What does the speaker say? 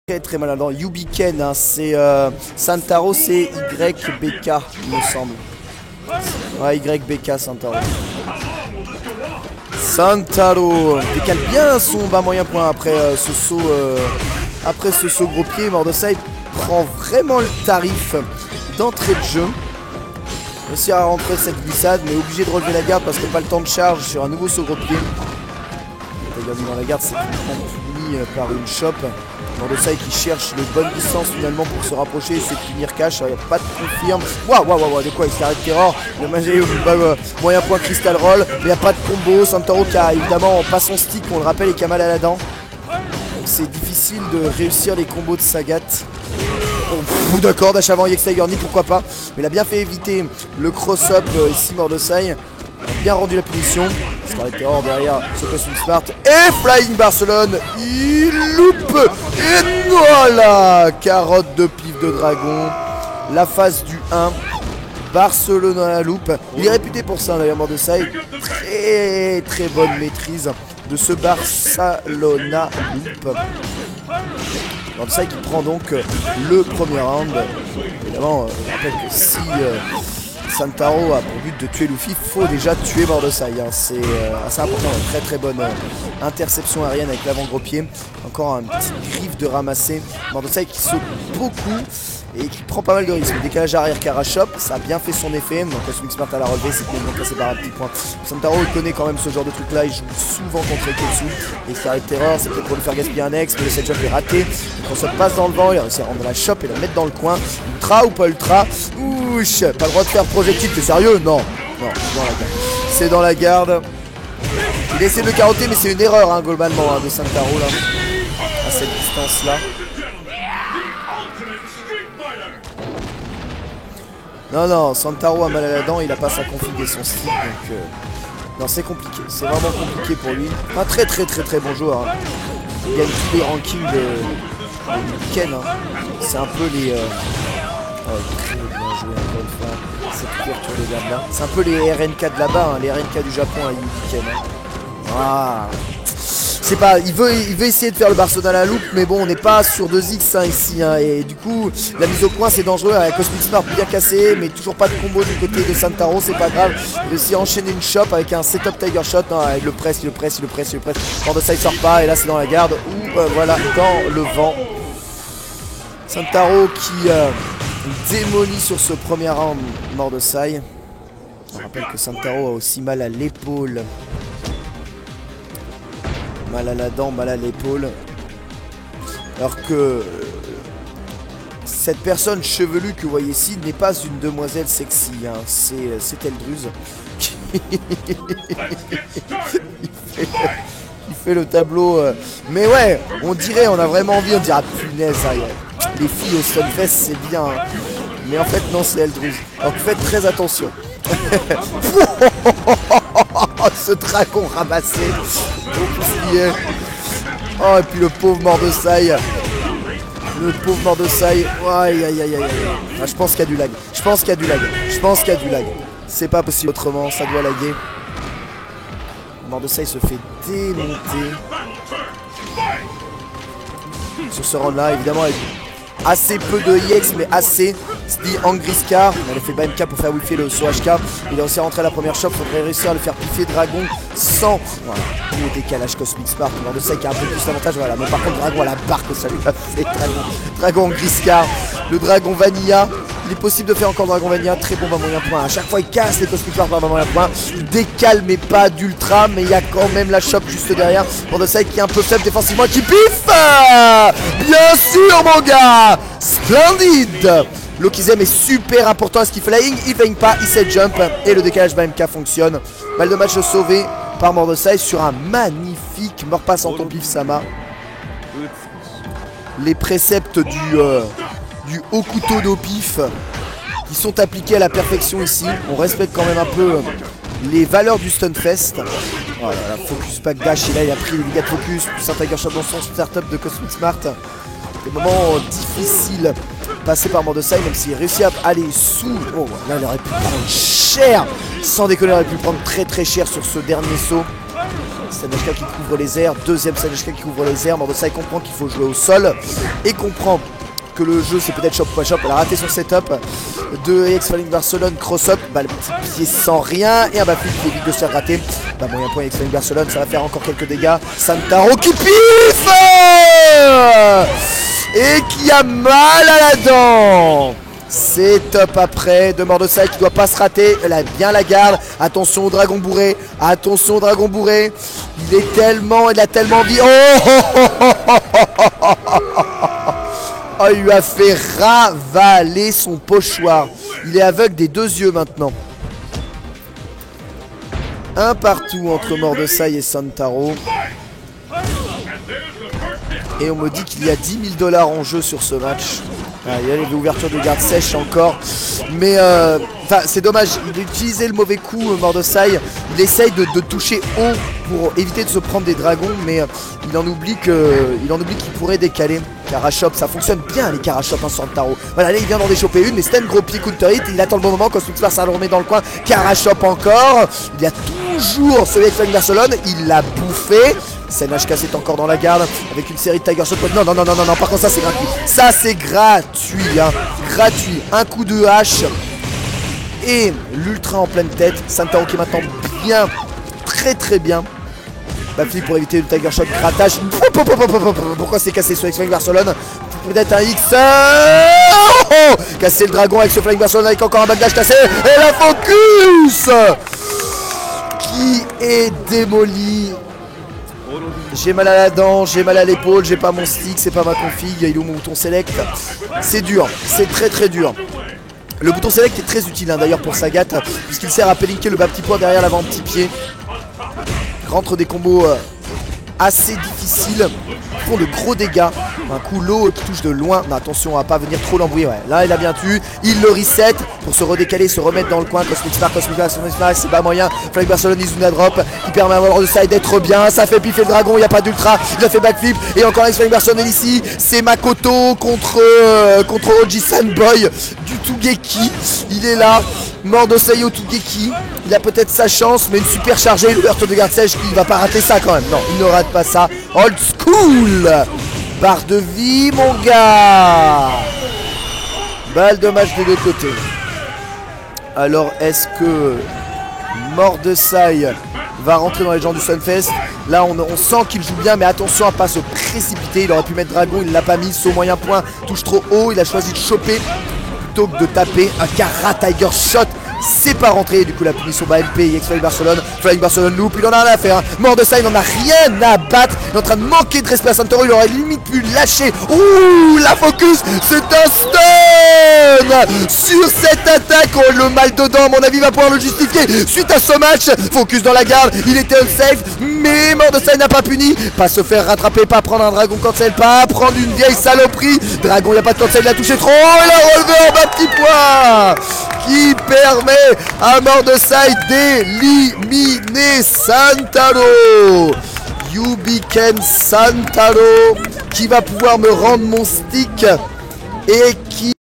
très maladroit. Yubiken, hein, c'est Santaro, c'est YBK, il me semble. Ouais, YBK Santaro. Santaro décale bien son bas moyen point après ce saut. Après ce saut gros pied, Mordosai prend vraiment le tarif d'entrée de jeu. Réussit à rentrer cette glissade, mais obligé de relever la garde parce que pas le temps de charge sur un nouveau saut gros pied. Dans la garde, c'est puni par une chope. Mordosai qui cherche le bonne distance finalement pour se rapprocher et se finir cash. Il n'y a pas de confirme. Waouh, de quoi il s'arrête terror. Le moyen point crystal roll. Mais il n'y a pas de combo. Santaro qui a évidemment pas son stick, on le rappelle, et qui a mal à la dent. Donc c'est difficile de réussir les combos de Sagat. Oh, d'accord, dash avant EX Tiger Knee, pourquoi pas. Mais il a bien fait éviter le cross-up ici, Mordosai. Il a bien rendu la punition. Scarlet Terror derrière ce Cosmic Smart. Et Flying Barcelone. Il loupe. Et voilà. Carotte de pif de dragon. La phase du 1. Barcelone à la loupe. Il est réputé pour ça d'ailleurs, Mordosai. Très bonne maîtrise de ce Barcelona loop. Mordosai qui prend donc le premier round. Évidemment, je rappelle que si Santaro a pour but de tuer Luffy, il faut déjà tuer Mordosai. Hein. C'est assez important. Très bonne interception aérienne avec l'avant gros pied. Encore un petit griffe de ramasser. Mordosai qui saute beaucoup et qui prend pas mal de risques. Le décalage arrière Karachop, ça a bien fait son effet. Donc Cosmic Smart à la relevé, c'est bien passé par un petit point. Santaro il connaît quand même ce genre de truc là, il joue souvent contre Ketsu. Et Scarlet Terror, c'est peut-être pour lui faire gaspiller un ex, mais le set jump est raté. Donc ça passe dans le vent, il a réussi à rendre la chope et la mettre dans le coin. Ultra ou pas ultra? Ouch, pas le droit de faire projectile, t'es sérieux? Non, c'est dans la garde. Il essaie de le carotter, mais c'est une erreur hein, globalement hein, de Santaro là. À cette distance là. Non, Santaro a mal à la dent, il a pas sa config et son stick, donc non, c'est compliqué, c'est vraiment compliqué pour lui. Un très bon joueur, hein. Il gagne tous les rankings de Ken, hein. C'est un peu les... très bien joué encore une fois, cette couverture de gamme là. C'est un peu les RNK de là-bas, hein, les RNK du Japon à Yubiken. Hein. Ah. C'est pas, il veut essayer de faire le Barcelona à la loupe, mais bon, on n'est pas sur 2x hein, ici, hein, et du coup, la mise au point c'est dangereux, avec Cosmic Smart bien cassé, mais toujours pas de combo du côté de Santaro, c'est pas grave. Il réussit à enchaîner une chop avec un setup Tiger Shot, hein, avec le press. Mordosai sort pas, et là c'est dans la garde, ou voilà, dans le vent. Santaro qui démolit sur ce premier round Mordosai. On rappelle que Santaro a aussi mal à l'épaule. Mal à la dent, mal à l'épaule. Alors que cette personne chevelue que vous voyez ici n'est pas une demoiselle sexy, hein. C'est Eldruz. il fait le tableau. Mais ouais, on dirait, on a vraiment envie, on dirait ah, punaise, hein, les filles au Stunfest c'est bien. Hein. Mais en fait non, c'est Eldruz. Donc faites très attention. Ce dragon ramassé. Oh, et puis le pauvre Mordosai. Aïe. Ah, je pense qu'il y a du lag. C'est pas possible autrement, ça doit laguer. Mordosai se fait démonter. Sur ce round là, évidemment, avec assez peu de EX, mais assez. C'est dit Angry Scar. On a fait BMK pour faire wifi le saut HK. Il a aussi rentré à la première shop. Faudrait réussir à le faire piffer Dragon sans. Voilà. Le décalage Cosmic Spark. Mordosai qui a un peu plus d'avantage. Voilà. Mais par contre, Dragon à la barque, ça lui a fait. Dragon Angry Scar. Le Dragon Vanilla. Il est possible de faire encore Dragon Vanilla. Très bon bas moyen point. À chaque fois, il casse les Cosmic Spark par bas moyen point. Il décale, mais pas d'ultra. Mais il y a quand même la shop juste derrière. Mordosai qui est un peu faible défensivement. Qui piffe. Bien sûr, mon gars. Splendide. Lokizem est super important à ce qu'il flying, il flying pas, il set jump et le décalage BMK fonctionne. Balle de match sauvé par Mordosai sur un magnifique mort passe en ton pif Sama. Les préceptes du haut couteau d'au pif qui sont appliqués à la perfection ici. On respecte quand même un peu les valeurs du Stunfest. Voilà, focus back dash et là il a pris le Ligat focus, plus un Tiger Shot dans son startup de Cosmic Smart. Des moments difficiles passés par Mordosai, même s'il réussit à aller sous. Oh là il aurait pu prendre cher. Sans déconner, il aurait pu prendre très cher sur ce dernier saut. Saneshka qui couvre les airs, deuxième Saneshka qui couvre les airs. Mordosai comprend qu'il faut jouer au sol et comprend que le jeu c'est peut-être shop pas shop. Elle a raté son setup de EX Falling Barcelone, cross-up, bah, le petit pied sans rien et un backflip qui évite de se faire rater. Bah, moyen point EX Falling Barcelone, ça va faire encore quelques dégâts. Santaro qui piffe et qui a mal à la dent. C'est top après de Mordosai qui doit pas se rater. Elle a bien la garde. Attention au dragon bourré. Attention au dragon bourré. Il a tellement envie. Oh, il lui a fait ravaler son pochoir. Il est aveugle des deux yeux maintenant. Un partout entre Mordosai et Santaro. Et on me dit qu'il y a 10 000 $ en jeu sur ce match. Ah, il y a l'ouverture de garde sèche encore. Mais c'est dommage. Il a utilisé le mauvais coup, Mordosai. Il essaye de toucher haut pour éviter de se prendre des dragons. Mais il en oublie qu'il pourrait décaler. Carashop, ça fonctionne bien les Carashop en Santaro. Voilà, là il vient d'en déchoper une, mais c'était un gros pied counter hit. Il attend le bon moment, Cosmic Spark, ça le remet dans le coin. Carashop encore. Il y a toujours ce Falling Barcelone. Il l'a bouffé. Saneshka c'est encore dans la garde avec une série de Tiger Shot. Non, par contre ça c'est gratuit. Ça c'est gratuit, hein. Gratuit. Un coup de hache et l'ultra en pleine tête. Santaro qui est maintenant bien, très bien. Backflip pour éviter le Tiger Shot, grattage. Pourquoi c'est cassé sur Falling Barcelone? Peut-être un X. Casser le dragon avec ce Falling Barcelone avec encore un backdash cassé. Et la focus qui est démoli. J'ai mal à la dent, j'ai mal à l'épaule, j'ai pas mon stick, c'est pas ma config, il est où mon bouton select? C'est dur, c'est très dur. Le bouton select est très utile hein, d'ailleurs pour Sagat, puisqu'il sert à pélinquer le bas petit poids derrière l'avant petit pied. Rentre des combos assez difficiles, font de gros dégâts. Un coup low qui touche de loin. Non, attention à pas venir trop l'embrouiller. Ouais. Là il a bien tué. Il le reset pour se redécaler, se remettre dans le coin. Cosmic Spark, c'est pas moyen. Falling Barcelone, Izuna drop qui permet à Mordosai d'être bien. Ça fait piffer le dragon, il n'y a pas d'ultra. Il a fait backflip. Et encore Falling Barcelone ici. C'est Makoto contre Oji Sandboy du Tougeki. Il est là. Mordosai au Tougeki. Il a peut-être sa chance, mais une super chargée. L'ouverture de garde sèche qui va pas rater ça quand même. Non, il ne rate pas ça. Old school. Barre de vie, mon gars. Balle de match des deux côtés. Alors, est-ce que Mordosai va rentrer dans les gens du Sunfest? Là, on sent qu'il joue bien, mais attention à pas se précipiter. Il aurait pu mettre dragon, il l'a pas mis. Saut moyen point, touche trop haut. Il a choisi de choper plutôt que de taper un Kara Tiger Shot. C'est pas rentré, du coup la punition va MP, EX Falling Barcelone. Falling Barcelone loop, il en a rien à faire. Mordosai n'en a rien à battre. Il est en train de manquer de respect à Santaro, il aurait limite pu lâcher. Ouh, la focus, c'est un stun sur cette attaque. Oh, le mal dedans, à mon avis, va pouvoir le justifier. Suite à ce match, focus dans la garde, il était unsafe, mais Mordosai n'a pas puni. Pas se faire rattraper, pas prendre un dragon cancel, pas prendre une vieille saloperie. Dragon, il n'y a pas de cancel, il a touché trop. Il a relevé en bas petit point qui permet à Mordosai d'éliminer Santaro. Yubiken Santaro qui va pouvoir me rendre mon stick et qui